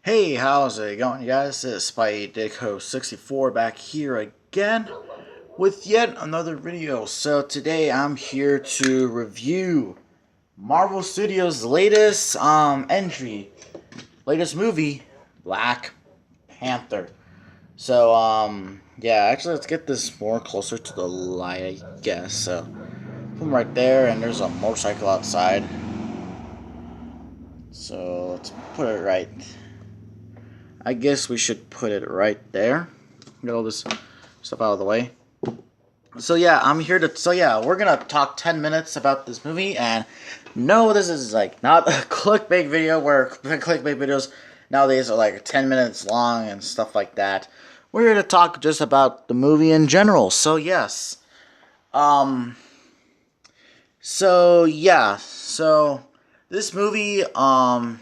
Hey, how's it going, you guys? It's SpideyDickHo64 back here again with yet another video. So today I'm here to review Marvel Studios' latest latest movie, Black Panther. So yeah, actually let's get this more closer to the light, I guess. So from right there, and there's a motorcycle outside. So let's put it right. I guess we should put it right there. Get all this stuff out of the way. So yeah, I'm here to. So yeah, we're gonna talk 10 minutes about this movie, and no, this is like not a clickbait video where clickbait videos nowadays are like 10 minutes long and stuff like that. We're here to talk just about the movie in general. So yes, um, so yeah, so this movie, so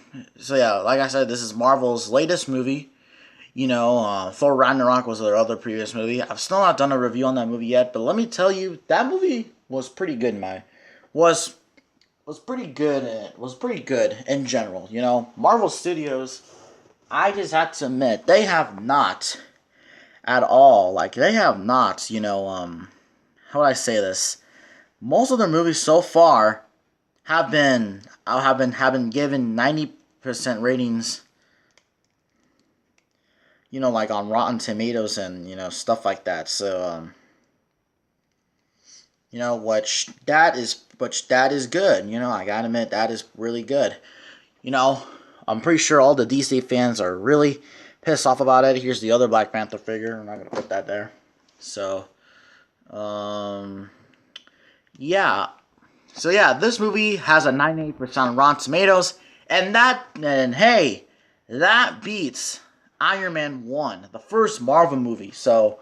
yeah, like I said, this is Marvel's latest movie. Thor Ragnarok was their other previous movie. I've still not done a review on that movie yet, but let me tell you, that movie was pretty good. Was was pretty good. It was pretty good in general. Marvel Studios. I just had to admit they have not at all. Like they have not. How would I say this? Most of their movies so far have been given 90% ratings, like on Rotten Tomatoes and, stuff like that. So, which that is good. I gotta admit, that is really good. You know, I'm pretty sure all the DC fans are really pissed off about it. Here's the other Black Panther figure. I'm not gonna put that there. So, um, yeah. So yeah, this movie has a 98% on Rotten Tomatoes, and hey, that beats Iron Man 1, the first Marvel movie. So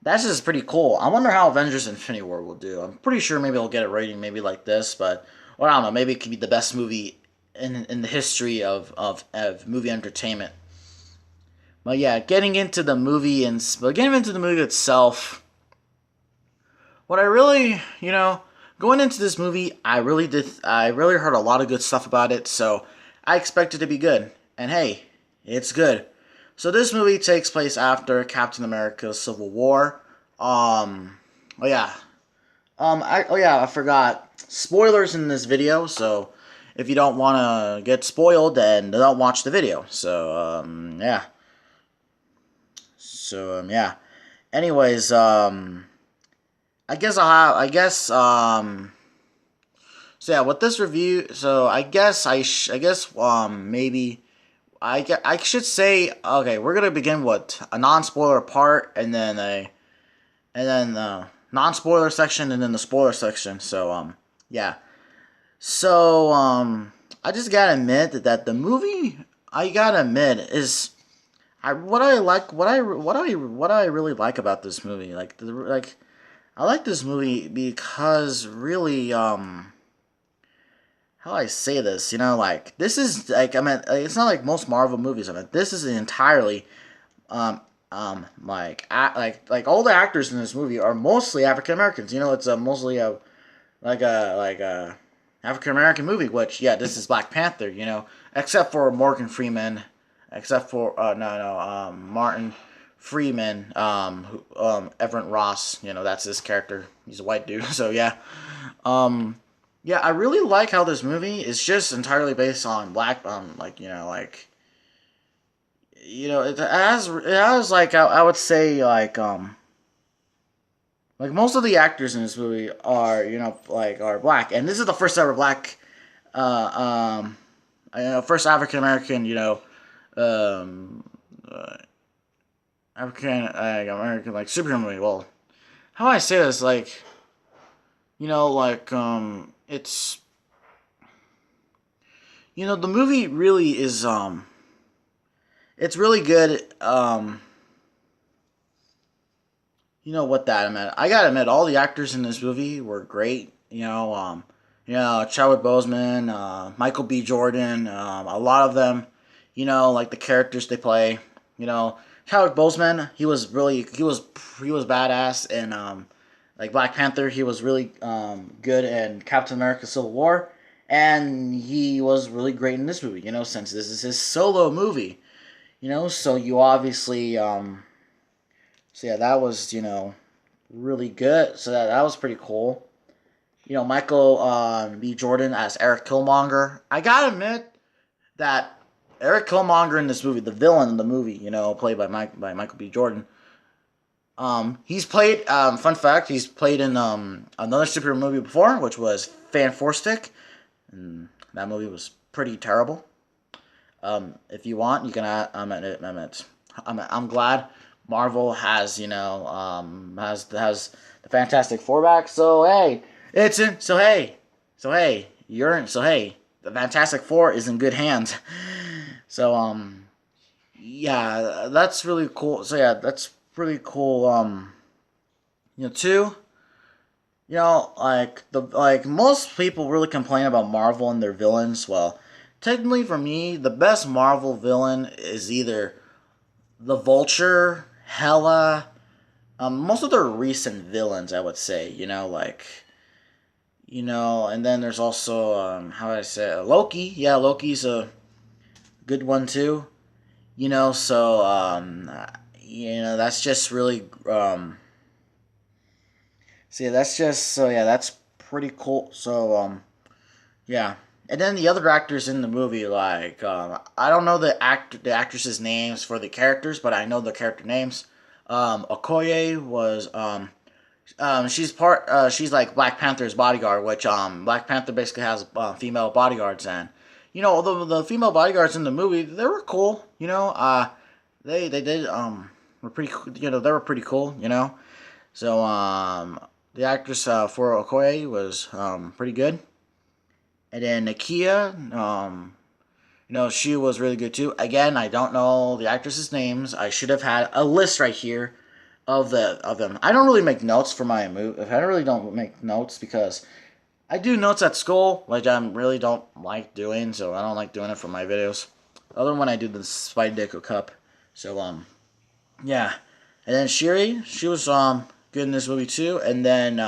that's just pretty cool. I wonder how Avengers Infinity War will do. I'm pretty sure maybe it'll get a rating maybe like this, but I don't know, maybe it could be the best movie in the history of movie entertainment. But yeah, getting into the movie itself, what I really, going into this movie, I really heard a lot of good stuff about it, so I expect it to be good. And hey, it's good. So this movie takes place after Captain America's Civil War. Oh yeah. I forgot. Spoilers in this video, so if you don't want to get spoiled, then don't watch the video. So, yeah. So, yeah. Anyways, so yeah, with this review, so maybe I should say, okay, we're gonna begin with a non-spoiler part, and then the non-spoiler section, and then the spoiler section. So yeah. So I just gotta admit that the movie, I gotta admit, is I what I like what I really like about this movie. I like this movie because really, how do I say this? Like this is like, it's not like most Marvel movies. This is entirely like all the actors in this movie are mostly African Americans. It's mostly a African American movie. Which, yeah, this is Black Panther. Except for Morgan Freeman, except for Martin Freeman, Everett Ross. That's his character. He's a white dude. So yeah, yeah, I really like how this movie is just entirely based on black, it has like, I would say, like most of the actors in this movie are, are black, and this is the first ever black, first African American, um, uh, African American like superhero movie. Well, how do I say this? It's, the movie really is, it's really good. What that I meant. I gotta admit, all the actors in this movie were great. Chadwick Boseman, Michael B. Jordan, a lot of them. Like the characters they play. Chadwick Boseman, he was badass, and like Black Panther, he was really good in Captain America: Civil War, and he was really great in this movie. Since this is his solo movie. So you obviously, so yeah, that was, really good. So that was pretty cool. Michael B. Jordan as Eric Killmonger. I gotta admit that Eric Killmonger in this movie, the villain in the movie, played by Michael B. Jordan. He's played. Fun fact: he's played in another superhero movie before, which was Fan Four Stick, and that movie was pretty terrible. If you want, you can. I'm glad Marvel has has the Fantastic Four back. So hey, it's in. So hey, the Fantastic Four is in good hands. So yeah, that's really cool. So yeah, that's really cool. Too. Like most people really complain about Marvel and their villains. Well, technically for me, the best Marvel villain is either the Vulture, Hela, most of their recent villains, I would say. And then there's also how do I say it? Loki. Yeah, Loki's a good one too. So that's just really that's pretty cool. So yeah. And then the other actors in the movie, like I don't know the actresses' names for the characters, but I know the character names. Okoye was she's like Black Panther's bodyguard, which Black Panther basically has female bodyguards, and the female bodyguards in the movie, they were cool. They did were pretty they were pretty cool. So the actress for Okoye was pretty good. And then Nakia, she was really good too. Again, I don't know the actresses' names. I should have had a list right here of them. I don't really make notes for my movie. I really don't make notes because I do notes at school, which I really don't like doing. So I don't like doing it for my videos. Other than when I do the Spy Deco Cup. So yeah. And then Shiri, she was good in this movie too. And then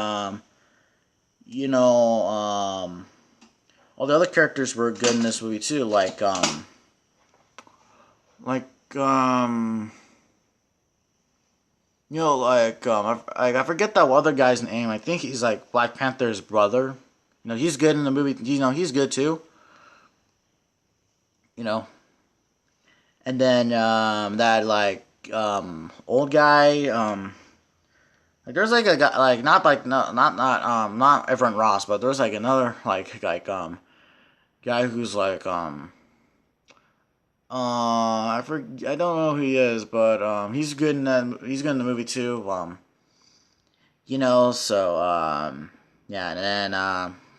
all the other characters were good in this movie too, like I forget that other guy's name. I think he's like Black Panther's brother. He's good in the movie. He's good too. And then that old guy. There's like a guy not Everett Ross, but there's like another guy who's like I don't know who he is, but he's good in the movie too. So yeah, and then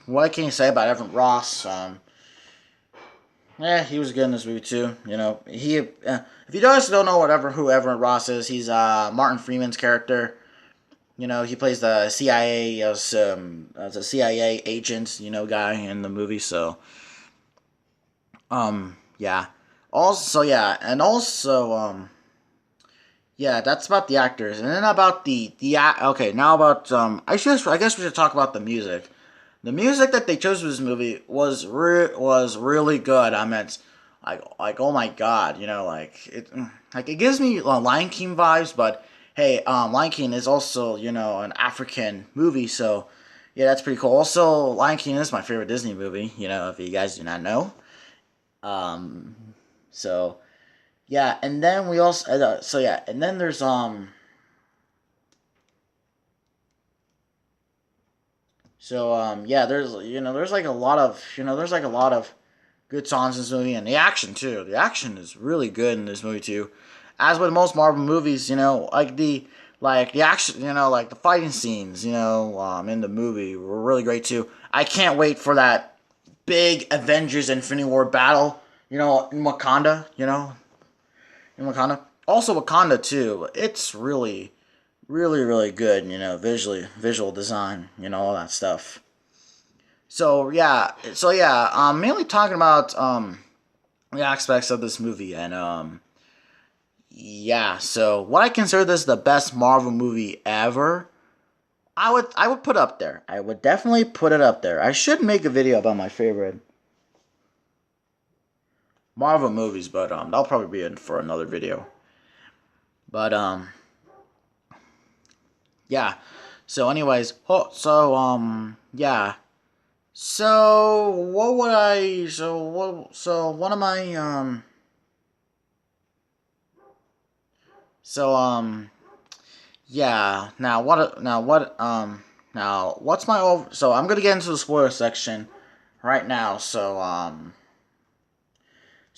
what can you say about Everett Ross? Yeah, he was good in this movie too. If you guys don't know who Everett Ross is, he's Martin Freeman's character. He plays the CIA as a CIA agent, guy in the movie. So, yeah. Yeah, that's about the actors, and then about okay. Now about I guess we should talk about the music. The music that they chose for this movie was really good. I mean, it's oh my god, it gives me Lion King vibes, but hey, Lion King is also an African movie, so yeah, that's pretty cool. Also, Lion King is my favorite Disney movie. If you guys do not know, um, so yeah, and then we also and then there's yeah, there's like a lot of good songs in this movie, and the action too. The action is really good in this movie too. As with most Marvel movies, the action, like the fighting scenes, in the movie were really great too. I can't wait for that big Avengers Infinity War battle, in Wakanda, Also Wakanda too. It's really, really, really good, visual design, all that stuff. So yeah, I'm mainly talking about the aspects of this movie, and yeah. So what I consider this the best Marvel movie ever, I would put up there. I would definitely put it up there. I should make a video about my favorite. Marvel movies, but that'll probably be in for another video. But yeah. So anyways, yeah. So what would I? So what? So one of my So yeah. Now what? Now what? Now what's my over? So I'm gonna get into the spoiler section right now. So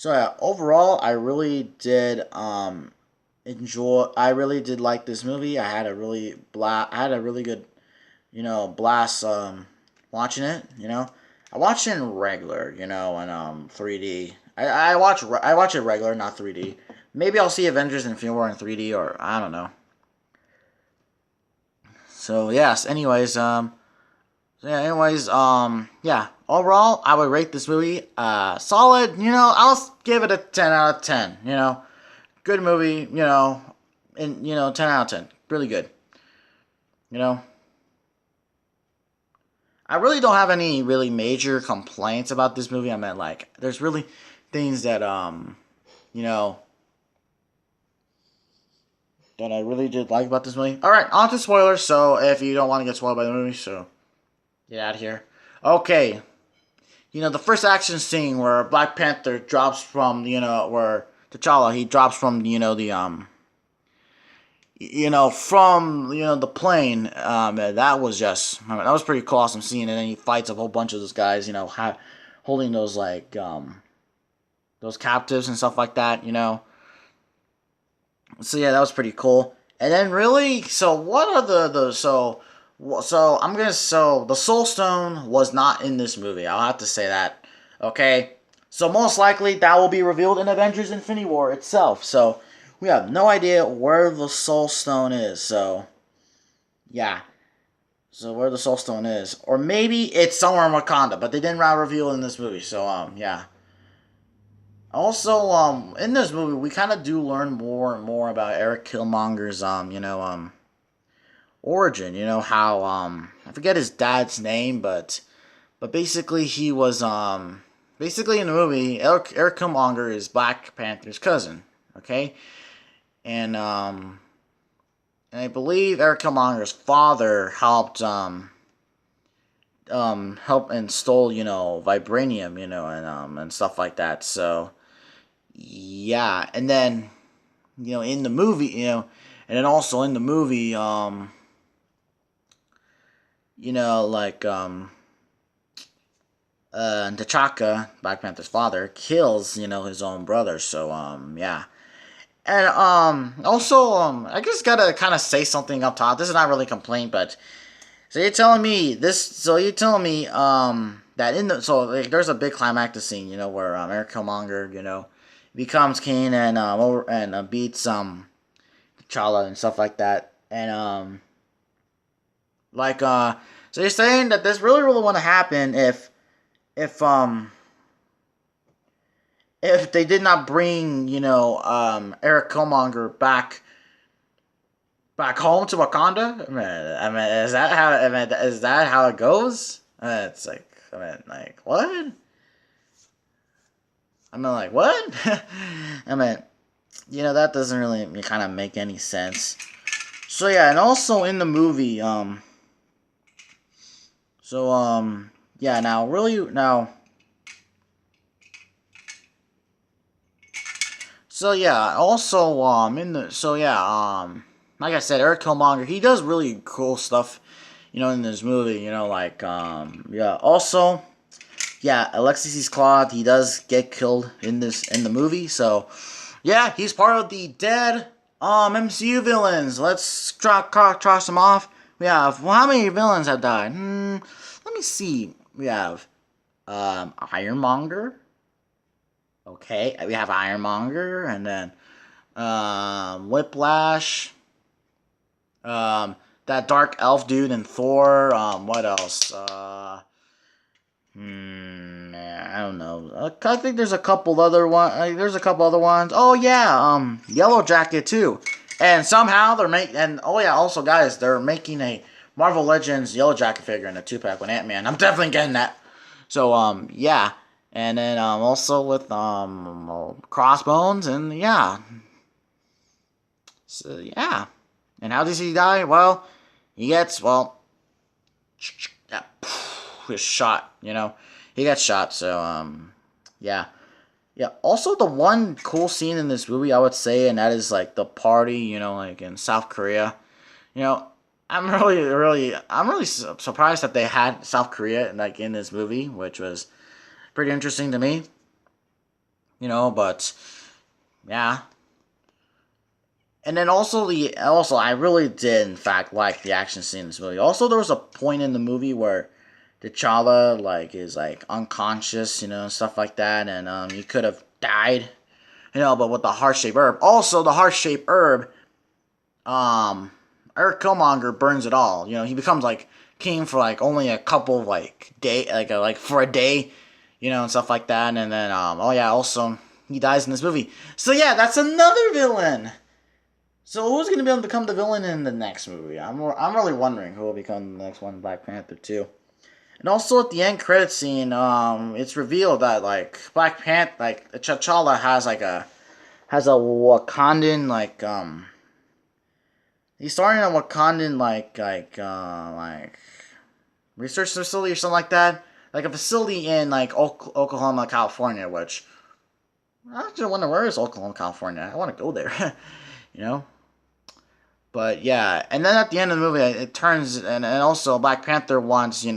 yeah. Overall, I really did enjoy. I really did like this movie. I had a really I had a really good blast watching it. I watched it in regular. And 3D. I watch it regular, not 3D. Maybe I'll see Avengers Infinity War in 3D, or I don't know. So yes. Yeah. Overall, I would rate this movie solid. I'll give it a 10 out of 10. Good movie. And 10 out of 10. Really good. You know. I really don't have any really major complaints about this movie. I mean, like, there's really things that you know, that I really did like about this movie. All right, on to spoilers. So if you don't want to get spoiled by the movie, so get out of here. Okay, the first action scene where Black Panther drops from, where T'Challa, he drops from, from the plane. That was just, that was pretty cool, awesome scene. And then he fights a whole bunch of those guys, holding those like those captives and stuff like that. So yeah, that was pretty cool. And then really, so what are the Soul Stone was not in this movie. I'll have to say that. Okay, so most likely that will be revealed in Avengers Infinity War itself. So we have no idea where the Soul Stone is. So yeah, so where the Soul Stone is, or maybe it's somewhere in Wakanda, but they didn't reveal it in this movie. So yeah. Also, in this movie, we kind of do learn more and more about Eric Killmonger's, origin. How, I forget his dad's name, but basically he was, basically in the movie, Eric Killmonger is Black Panther's cousin, okay? And I believe Eric Killmonger's father help and stole, vibranium, and stuff like that. So, yeah. And then, in the movie, and then also in the movie, T'Chaka, Black Panther's father, kills, his own brother. So, yeah. And, also, I just gotta kind of say something up top. This is not really a complaint, but so you're telling me that like, there's a big climactic scene, where Eric Killmonger, becomes king and beats T'Challa and stuff like that, and so you're saying that this really want to happen if if they did not bring Eric Killmonger back home to Wakanda? Is that how it goes? It's like, what? What? That doesn't really kind of make any sense. So yeah, and also in the movie, yeah, so yeah, also, like I said, Eric Killmonger, he does really cool stuff, in this movie, yeah. Also, yeah, Alexis Claude, he does get killed in the movie, so yeah, he's part of the dead MCU villains. Let's cross them off. We have, well, how many villains have died? Let me see. We have Ironmonger. Okay, we have Ironmonger, and then Whiplash. That dark elf dude in Thor. What else? I don't know. I think there's a couple other ones. Oh yeah, Yellow Jacket too. And somehow they're making. And oh yeah, also guys, they're making a Marvel Legends Yellow Jacket figure in a 2-pack with Ant-Man. I'm definitely getting that. So yeah, And then also with Crossbones, and yeah. So yeah. And how does he die? Well, he gets his shot. He gets shot. So yeah. Yeah, also the one cool scene in this movie, I would say, and that is like the party, like in South Korea. You know, I'm really surprised that they had South Korea like in this movie, which was pretty interesting to me. But yeah. And then also I really did in fact like the action scene in this movie. Also, there was a point in the movie where T'Challa like is like unconscious, and stuff like that, and he could have died, but with the heart-shaped herb. Also, the heart-shaped herb, Eric Killmonger burns it all. He becomes like king for like only a couple like day, like for a day, and stuff like that. And then also he dies in this movie. So yeah, that's another villain. So who's gonna be able to become the villain in the next movie? I'm really wondering who will become the next one, Black Panther 2. And also at the end credit scene, it's revealed that like Black Panther, like T'Challa has a Wakandan he's starting a Wakandan like research facility or something like that, like a facility in like Oklahoma, California. Which I actually wonder, where is Oklahoma, California? I want to go there, you know. But yeah, and then at the end of the movie, it turns and also Black Panther wants so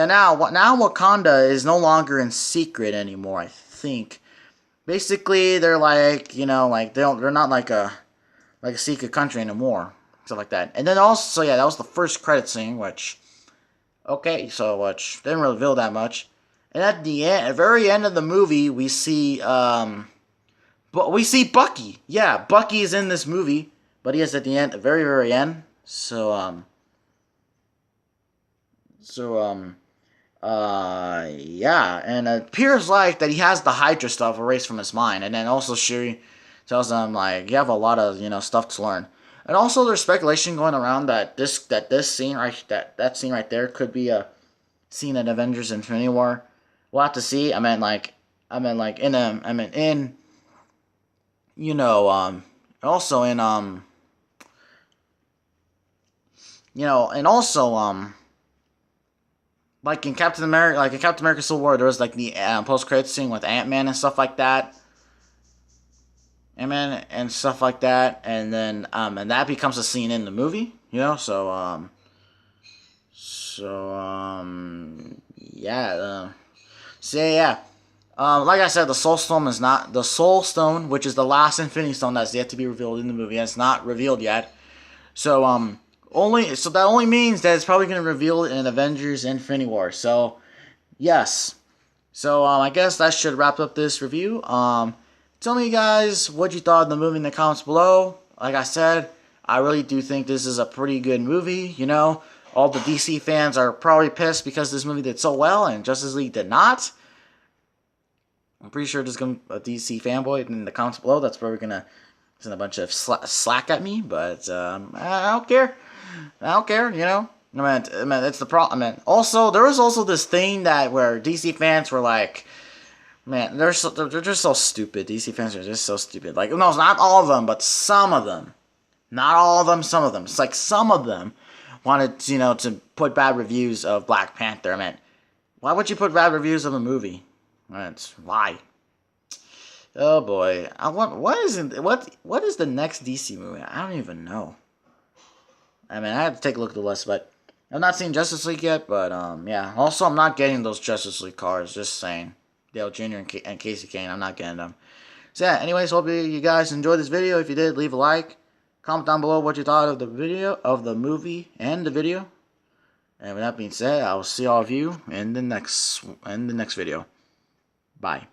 now Wakanda is no longer in secret anymore. I think basically they're like they're not like a secret country anymore, stuff like that. And then also that was the first credit scene, which which didn't reveal that much. And at the very end of the movie, we see but we see Bucky. Yeah, Bucky is in this movie, but he is at the end, very very end. Yeah, and it appears like that he has the Hydra stuff erased from his mind, and then also Shuri tells him like you have a lot of stuff to learn. And also there's speculation going around that this scene that scene right there could be a scene in Avengers Infinity War. We'll have to see. Also in and also like in Captain America Civil War, there was like the post credit scene with Ant-Man and stuff like that. Ant-Man and stuff like that, and then and that becomes a scene in the movie, yeah. Yeah. Like I said, the Soul Stone is not the Soul Stone, which is the last Infinity Stone that's yet to be revealed in the movie. It's not revealed yet. So that only means that it's probably going to reveal it in Avengers Infinity War. So yes. So I guess that should wrap up this review. Tell me guys what you thought of the movie in the comments below. Like I said, I really do think this is a pretty good movie. All the DC fans are probably pissed because this movie did so well and Justice League did not. I'm pretty sure there's going to be a DC fanboy in the comments below that's probably going to send a bunch of slack at me, but I don't care. I don't care, it's the problem. Also, there was also this thing where DC fans were like, man, they're just so stupid. DC fans are just so stupid. Like, no, it's not all of them, but some of them. Not all of them, some of them. It's like some of them wanted, to put bad reviews of Black Panther. Why would you put bad reviews of a movie? Why? Oh boy, what is the next DC movie? I don't even know. I have to take a look at the list, but I've not seen Justice League yet. But yeah. Also, I'm not getting those Justice League cards. Just saying, Dale Jr. and Casey Kane. I'm not getting them. So yeah. Anyways, hope you guys enjoyed this video. If you did, leave a like. Comment down below what you thought of the video, of the movie, and the video. And with that being said, I will see all of you in the next video. Bye.